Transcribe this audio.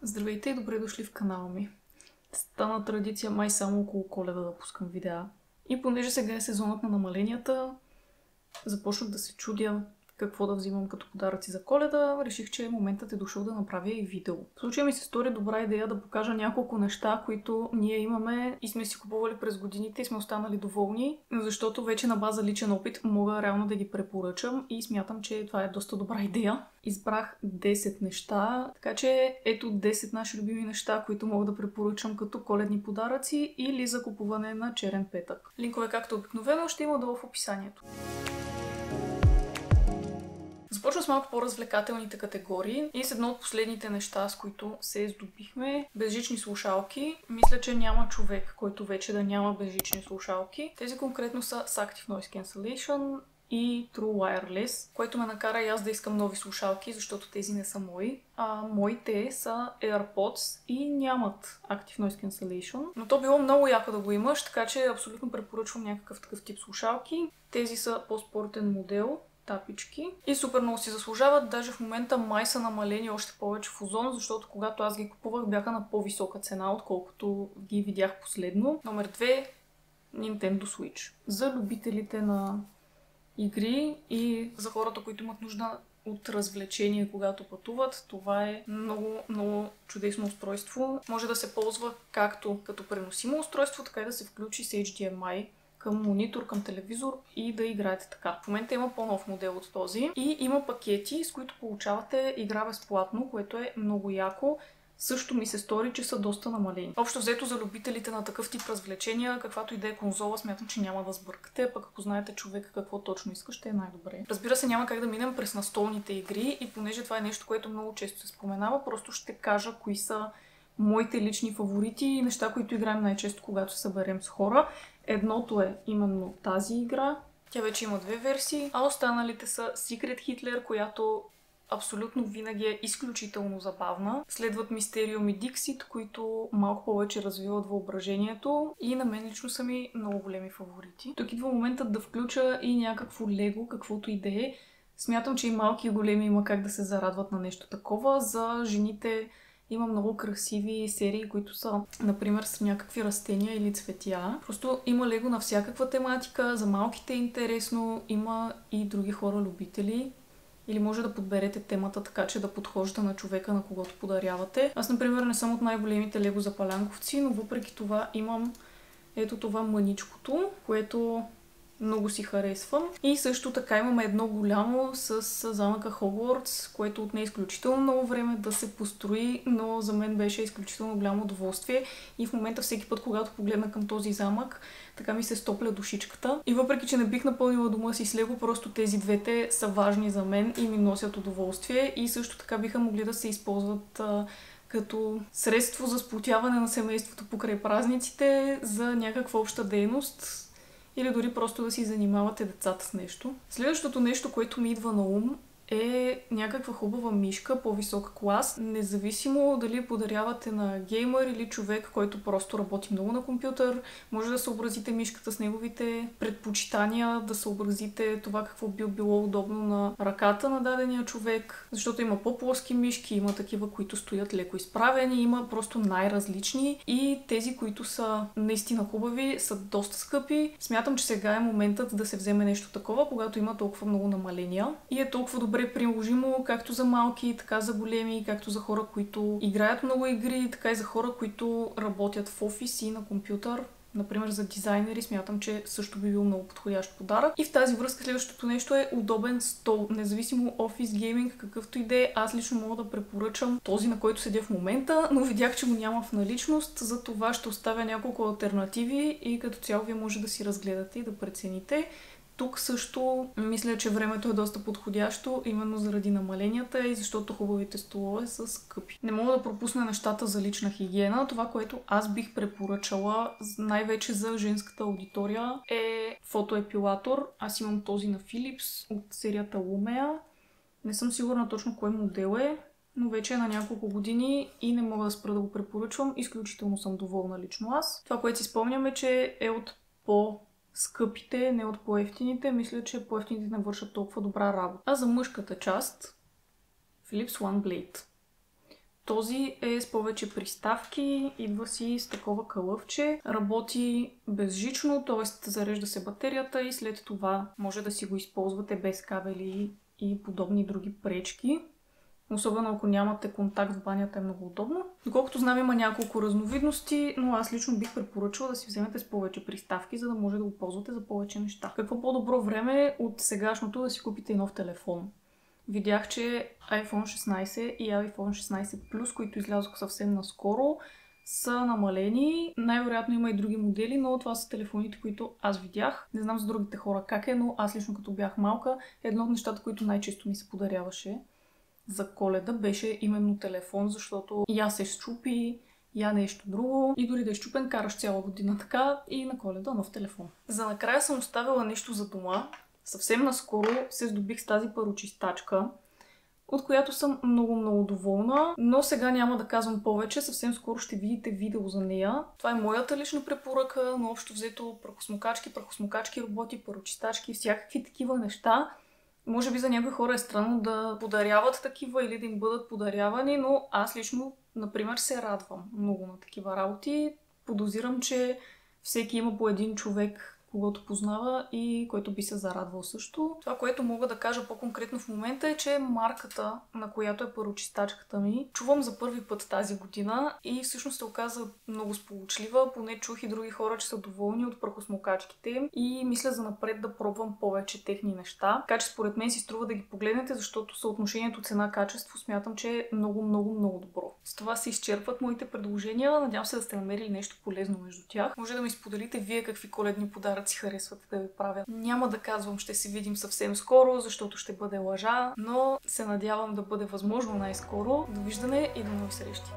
Здравейте и добре дошли в канала ми. Стана традиция май само около Коледа да пускам видеа. И понеже сега е сезонът на намаленията, започнах да се чудя какво да взимам като подаръци за Коледа. Реших, че моментът е дошъл да направя и видео. В случая ми се стори добра идея да покажа няколко неща, които ние имаме и сме си купували през годините и сме останали доволни, защото вече на база личен опит мога реално да ги препоръчам и смятам, че това е доста добра идея. Избрах 10 неща, така че ето 10 наши любими неща, които мога да препоръчам като коледни подаръци или за купуване на черен петък. Линкове, както обикновено, ще има долу в описанието. Започвам с малко по-развлекателните категории и с едно от последните неща, с които се здобихме. Безжични слушалки. Мисля, че няма човек, който вече да няма безжични слушалки. Тези конкретно са с Active Noise Cancellation и True Wireless, което ме накара и аз да искам нови слушалки, защото тези не са мои. Моите са AirPods и нямат Active Noise Cancellation, но то било много яко да го имаш, така че абсолютно препоръчвам някакъв такъв тип слушалки. Тези са по-спортен модел, тапички. И супер много си заслужават. Даже в момента май са намалени още повече в Озон, защото когато аз ги купувах бяха на по-висока цена, отколкото ги видях последно. Номер 2. Nintendo Switch. За любителите на игри и за хората, които имат нужда от развлечение, когато пътуват, това е много чудесно устройство. Може да се ползва както като преносимо устройство, така и да се включи с HDMI към монитор, към телевизор и да играете така. В момента има по-нов модел от този и има пакети, с които получавате игра безплатно, което е много яко. Също ми се стори, че са доста намалени. Общо взето за любителите на такъв тип развлечения, каквато и да е конзола, смятам, че няма да сбъркате, пък ако знаете човек какво точно иска, ще е най-добре. Разбира се, няма как да минем през настолните игри и понеже това е нещо, което много често се споменава, просто ще кажа кои са моите лични фаворити и неща, които играем най-често, когато се съберем с хора. Едното е именно тази игра. Тя вече има 2 версии, а останалите са Secret Hitler, която абсолютно винаги е изключително забавна. Следват Mysterium и Dixit, които малко повече развиват въображението и на мен лично са ми много големи фаворити. Тук идва моментът да включа и някакво лего, каквото и да е. Смятам, че и малки и големи има как да се зарадват на нещо такова. За жените има много красиви серии, които са, например, с някакви растения или цветя. Просто има лего на всякаква тематика, за малките е интересно, има и други хора любители. Или може да подберете темата така, че да подхожда на човека, на когото подарявате. Аз, например, не съм от най-големите лего запалянковци, но въпреки това имам ето това мъничкото, което много си харесвам. И също така имаме едно голямо с замъка Хогвартс, което отне изключително много време да се построи, но за мен беше изключително голямо удоволствие. И в момента всеки път, когато погледна към този замък, така ми се стопля душичката. И въпреки, че не бих напълнила дома си с лего, просто тези двете са важни за мен и ми носят удоволствие. И също така биха могли да се използват като средство за сплотяване на семейството покрай празниците, за някаква обща дейност или дори просто да си занимавате децата с нещо. Следващото нещо, което ми идва на ум, е някаква хубава мишка, по-висок клас. Независимо дали подарявате на геймър или човек, който просто работи много на компютър, може да съобразите мишката с неговите предпочитания, да съобразите това какво би било удобно на ръката на дадения човек, защото има по-плоски мишки, има такива, които стоят леко изправени, има просто най-различни и тези, които са наистина хубави, са доста скъпи. Смятам, че сега е моментът да се вземе нещо такова, когато има толкова много намаления и е толкова добре приложимо както за малки, така за големи, както за хора, които играят много игри, така и за хора, които работят в офис и на компютър. Например, за дизайнери смятам, че също би бил много подходящ подарък. И в тази връзка следващото нещо е удобен стол. Независимо офис, гейминг, какъвто и да е, аз лично мога да препоръчам този, на който седя в момента, но видях, че го няма в наличност, за това ще оставя няколко алтернативи и като цяло вие може да си разгледате и да прецените. Тук също мисля, че времето е доста подходящо, именно заради намаленията и защото хубавите столове са скъпи. Не мога да пропусна нещата за лична хигиена. Това, което аз бих препоръчала най-вече за женската аудитория е фотоепилатор. Аз имам този на Philips от серията Lumea. Не съм сигурна точно кой модел е, но вече е на няколко години и не мога да спра да го препоръчвам. Изключително съм доволна лично аз. Това, което си спомням е, че е от скъпите, не от по-евтините. Мисля, че по-евтините не вършат толкова добра работа. А за мъжката част Philips One Blade. Този е с повече приставки, идва си с такова кълъвче, работи безжично, т.е. зарежда се батерията и след това може да си го използвате без кабели и подобни други пречки. Особено ако нямате контакт в банята, е много удобно. Доколкото знам, има няколко разновидности, но аз лично бих препоръчала да си вземете с повече приставки, за да може да го ползвате за повече неща. Какво по-добро време от сегашното да си купите и нов телефон? Видях, че iPhone 16 и iPhone 16 Plus, които излязоха съвсем наскоро, са намалени. Най-вероятно има и други модели, но това са телефоните, които аз видях. Не знам за другите хора как е, но аз лично като бях малка, едно от нещата, които най-често ми се подаряваше за Коледа, беше именно телефон, защото я се счупи, я нещо друго и дори да е счупен, караш цяла година така и на Коледа нов телефон. За накрая съм оставила нещо за дома. Съвсем наскоро се здобих с тази парочистачка, от която съм много доволна, но сега няма да казвам повече, съвсем скоро ще видите видео за нея. Това е моята лична препоръка, но общо взето прахосмокачки, роботи, парочистачки, всякакви такива неща. Може би за някои хора е странно да подаряват такива или да им бъдат подарявани, но аз лично, например, се радвам много на такива работи. Подозирам, че всеки има по един човек, когото познава и който би се зарадвал също. Това, което мога да кажа по-конкретно в момента е, че марката, на която е парочистачката ми, чувам за първи път тази година и всъщност се оказа много сполучлива. Поне чух и други хора, че са доволни от прахосмокачките им и мисля за напред да пробвам повече техни неща. Така че според мен си струва да ги погледнете, защото съотношението цена-качество смятам, че е много добро. С това се изчерпват моите предложения. Надявам се да сте намерили нещо полезно между тях. Може да ми споделите вие какви коледни подаръци си харесвате да ви правя. Няма да казвам, ще се видим съвсем скоро, защото ще бъде лъжа, но се надявам да бъде възможно най-скоро. Довиждане и до нови срещи!